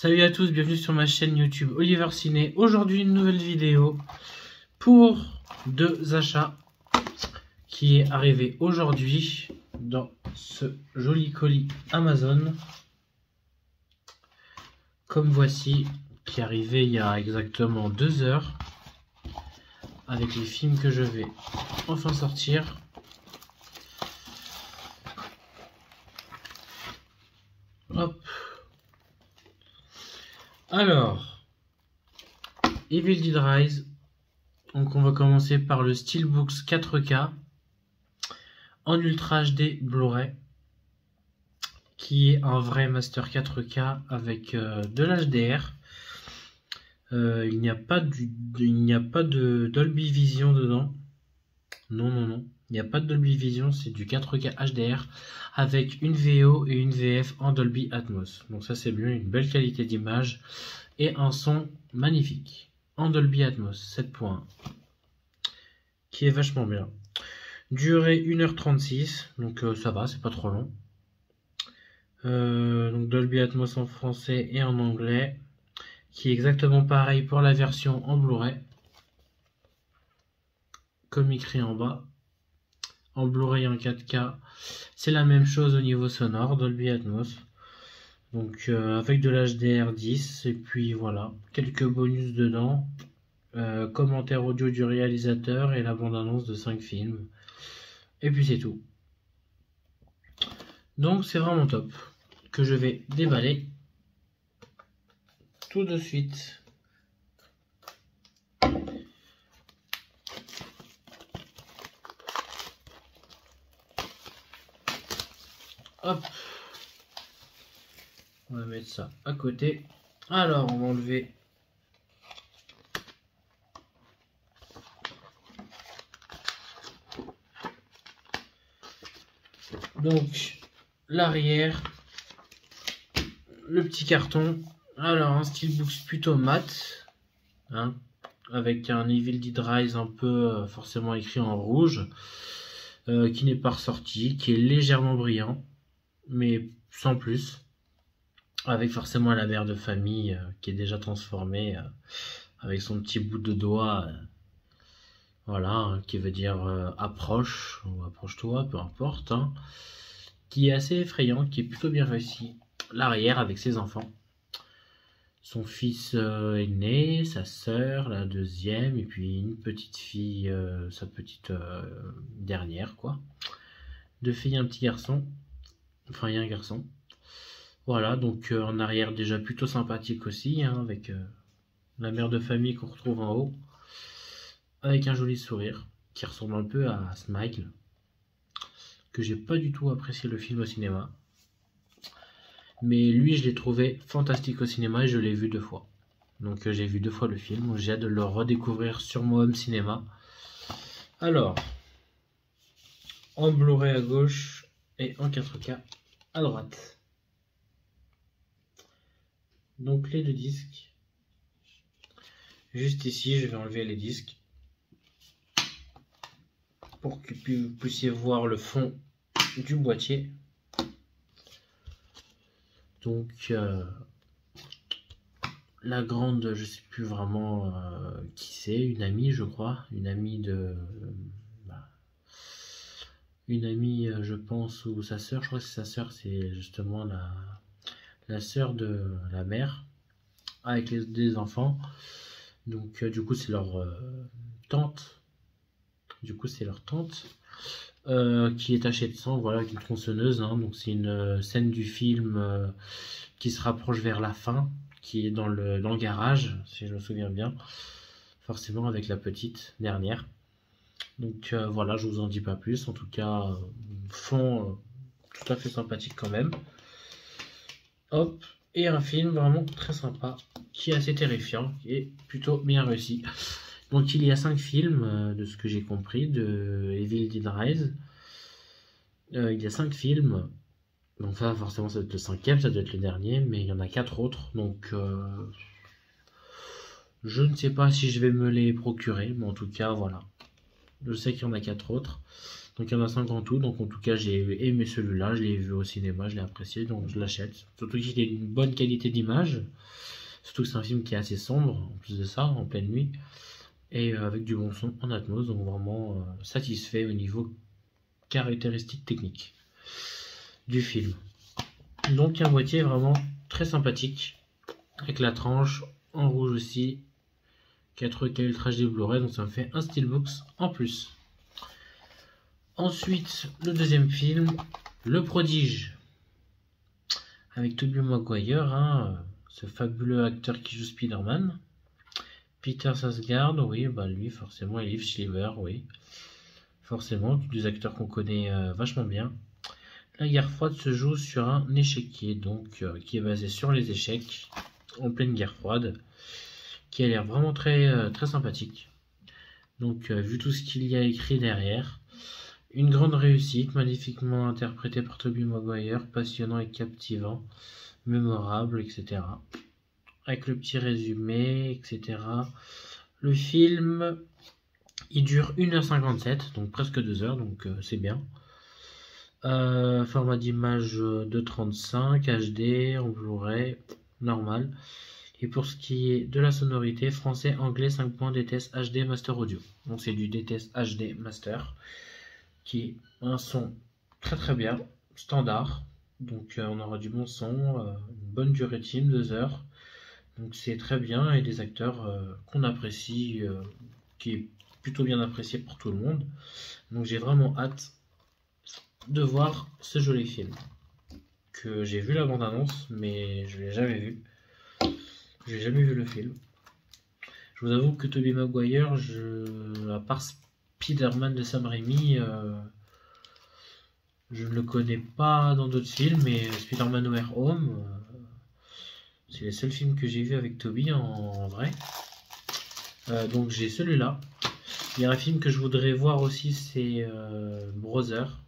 Salut à tous, bienvenue sur ma chaîne YouTube Oliver Ciné. Aujourd'hui une nouvelle vidéo pour deux achats qui est arrivé aujourd'hui dans ce joli colis Amazon. Comme voici, qui est arrivé il y a exactement 2 heures avec les films que je vais enfin sortir. Hop. Alors, Evil Dead Rise. Donc on va commencer par le Steelbooks 4K en Ultra HD Blu-ray, qui est un vrai Master 4K avec de l'HDR. Il n'y a pas de Dolby Vision dedans. Non. Il n'y a pas de Dolby Vision, c'est du 4K HDR avec une VO et une VF en Dolby Atmos. Donc ça c'est bien, une belle qualité d'image et un son magnifique en Dolby Atmos 7.1 qui est vachement bien. Durée 1h36, donc ça va, c'est pas trop long. Donc Dolby Atmos en français et en anglais, qui est exactement pareil pour la version en Blu-ray, comme écrit en bas. En Blu-ray en 4K, c'est la même chose au niveau sonore, Dolby Atmos. Donc avec de l'HDR 10, et puis voilà, quelques bonus dedans. Commentaire audio du réalisateur et la bande-annonce de 5 films. Et puis c'est tout. Donc c'est vraiment top, que je vais déballer tout de suite. Hop, on va mettre ça à côté. Alors on va enlever donc l'arrière, le petit carton. Alors un Steelbooks plutôt mat, hein, avec un Evil Dead Rise un peu forcément écrit en rouge, qui n'est pas ressorti, qui est légèrement brillant, mais sans plus, avec forcément la mère de famille qui est déjà transformée, avec son petit bout de doigt, voilà, hein, qui veut dire approche ou approche-toi, peu importe, hein, qui est assez effrayant, qui est plutôt bien réussi. L'arrière avec ses enfants. Son fils aîné, sa sœur, la deuxième, et puis une petite fille, sa petite dernière, quoi. 2 filles, un petit garçon. Enfin, il y a un garçon. Voilà, donc en arrière déjà plutôt sympathique aussi, hein, avec la mère de famille qu'on retrouve en haut. Avec un joli sourire, qui ressemble un peu à Smile. Que j'ai pas du tout apprécié le film au cinéma. Mais lui, je l'ai trouvé fantastique au cinéma et je l'ai vu 2 fois. Donc j'ai vu 2 fois le film. J'ai hâte de le redécouvrir sur mon home cinéma. Alors, en Blu-ray à gauche et en 4K à droite. Donc les 2 disques. Juste ici, je vais enlever les disques pour que vous puissiez voir le fond du boîtier. Donc la grande, je sais plus vraiment qui c'est, une amie je crois, une amie de une amie je pense, ou sa sœur, je crois que c'est sa sœur, c'est justement la sœur de la mère avec des enfants. Donc du coup c'est leur tante, qui est tachée de sang, voilà, avec une tronçonneuse, hein. Donc c'est une scène du film qui se rapproche vers la fin, qui est dans le garage, si je me souviens bien, forcément avec la petite dernière. Donc voilà, je vous en dis pas plus. En tout cas, fond tout à fait sympathique quand même. Hop, et un film vraiment très sympa, qui est assez terrifiant, qui est plutôt bien réussi. Donc il y a 5 films, de ce que j'ai compris, de Evil Dead Rise. Il y a 5 films. Donc ça, forcément, ça doit être le 5e, ça doit être le dernier, mais il y en a 4 autres. Donc je ne sais pas si je vais me les procurer, mais en tout cas, voilà. Je sais qu'il y en a 4 autres. Donc il y en a 5 en tout, donc en tout cas j'ai aimé celui-là, je l'ai vu au cinéma, je l'ai apprécié, donc je l'achète. Surtout qu'il a une bonne qualité d'image, surtout que c'est un film qui est assez sombre, en plus de ça, en pleine nuit, et avec du bon son en Atmos, donc vraiment satisfait au niveau caractéristiques techniques du film. Donc un boîtier vraiment très sympathique, avec la tranche en rouge aussi, 4K Ultra HD Blu-ray, donc ça me fait un Steelbook en plus. Ensuite, le deuxième film, Le Prodige, avec Tobey Maguire, ce fabuleux acteur qui joue Spider-Man. Peter Sarsgaard, oui, bah lui forcément, et Liv Schreiber, oui. Forcément, des acteurs qu'on connaît vachement bien. La guerre froide se joue sur un échiquier, donc qui est basé sur les échecs, en pleine guerre froide, qui a l'air vraiment très, très sympathique. Donc, vu tout ce qu'il y a écrit derrière, une grande réussite, magnifiquement interprétée par Tobey Maguire, passionnant et captivant, mémorable, etc. Avec le petit résumé, etc. Le film, il dure 1h57, donc presque 2 heures, donc c'est bien. Format d'image de 35, HD, en Blu-ray, normal. Et pour ce qui est de la sonorité, français, anglais, 5 points, DTS HD Master Audio. Donc c'est du DTS HD Master, qui est un son très très bien, standard. Donc on aura du bon son, une bonne durée de film, 2 heures. Donc c'est très bien, et des acteurs qu'on apprécie, qui est plutôt bien apprécié par tout le monde. Donc j'ai vraiment hâte de voir ce joli film. Que j'ai vu la bande-annonce, mais je l'ai jamais vu. J'ai jamais vu le film. Je vous avoue que Tobey Maguire, à part Spider-Man de Sam Raimi, je ne le connais pas dans d'autres films, mais Spider-Man No Way Home, c'est les seuls films que j'ai vus avec Tobey en vrai. Donc j'ai celui-là. Il y a un film que je voudrais voir aussi, c'est Brother.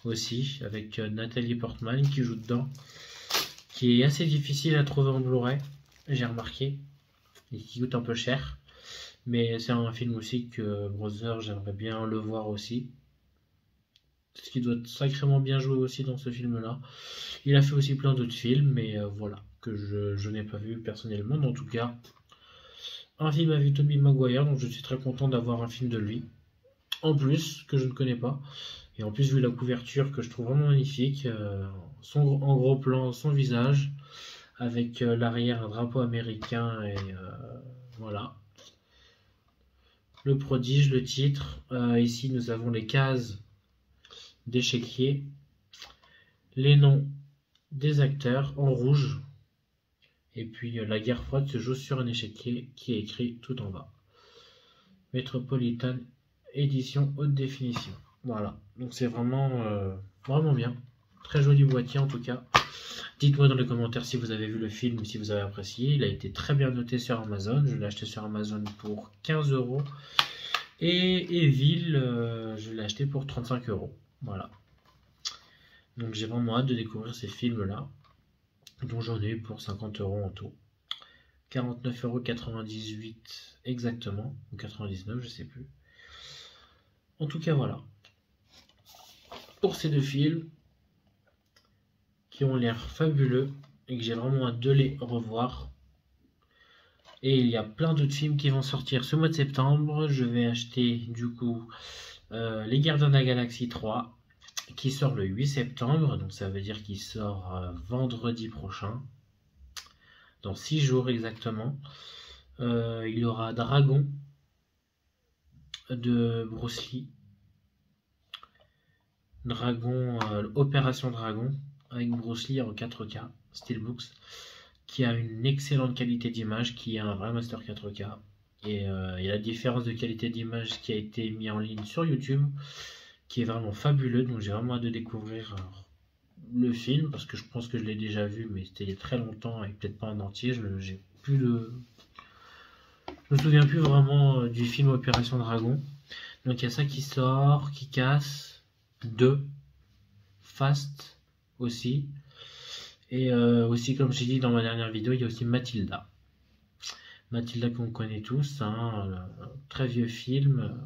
Aussi, avec Nathalie Portman qui joue dedans, qui est assez difficile à trouver en Blu-ray, j'ai remarqué, et qui coûte un peu cher. Mais c'est un film aussi que Brother, j'aimerais bien le voir aussi. Ce qui doit sacrément bien jouer aussi dans ce film-là. Il a fait aussi plein d'autres films, mais voilà, que je n'ai pas vu personnellement. Mais en tout cas, un film avec Tobey Maguire, donc je suis très content d'avoir un film de lui. En plus, que je ne connais pas. Et en plus, vu la couverture que je trouve vraiment magnifique, en gros plan, son visage, avec l'arrière un drapeau américain, et voilà. Le prodige, le titre. Ici, nous avons les cases d'échiquier, les noms des acteurs en rouge, et puis la guerre froide se joue sur un échiquier qui est écrit tout en bas. Metropolitan édition haute définition. Voilà, donc c'est vraiment, vraiment bien. Très joli boîtier en tout cas. Dites-moi dans les commentaires si vous avez vu le film, si vous avez apprécié. Il a été très bien noté sur Amazon. Je l'ai acheté sur Amazon pour 15 €. Et Evil, je l'ai acheté pour 35 €. Voilà. Donc j'ai vraiment hâte de découvrir ces films-là, dont j'en ai pour 50 € en tout. 49,98 € exactement, ou 99, je sais plus. En tout cas, voilà. Pour ces deux films, qui ont l'air fabuleux, et que j'ai vraiment hâte de les revoir. Et il y a plein d'autres films qui vont sortir ce mois de septembre. Je vais acheter, du coup, Les Gardiens de la Galaxie 3, qui sort le 8 septembre, donc ça veut dire qu'il sort vendredi prochain, dans 6 jours exactement. Il y aura Dragon de Bruce Lee, Opération Dragon, avec Bruce Lee en 4K Steelbooks, qui a une excellente qualité d'image, qui est un vrai master 4K. Et il y a la différence de qualité d'image qui a été mis en ligne sur YouTube, qui est vraiment fabuleux. Donc j'ai vraiment hâte de découvrir le film, parce que je pense que je l'ai déjà vu, mais c'était il y a très longtemps, et peut-être pas en entier. Je me souviens plus vraiment du film Opération Dragon. Donc il y a ça qui sort, qui casse, 2, Fast aussi. Et aussi, comme j'ai dit dans ma dernière vidéo, il y a aussi Mathilda. Mathilda qu'on connaît tous, un très vieux film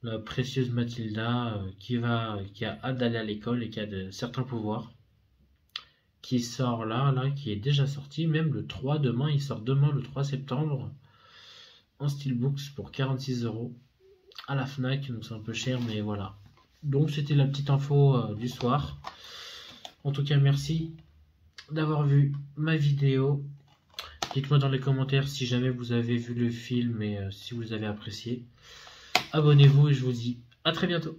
la précieuse Mathilda qui a hâte d'aller à l'école et qui a certains pouvoirs, qui sort là, qui est déjà sorti, même le 3 demain, il sort demain le 3 septembre en Steelbooks pour 46 € à la Fnac, donc c'est un peu cher, mais voilà. Donc c'était la petite info du soir. En tout cas, merci d'avoir vu ma vidéo. Dites-moi dans les commentaires si jamais vous avez vu le film et si vous avez apprécié. Abonnez-vous et je vous dis à très bientôt.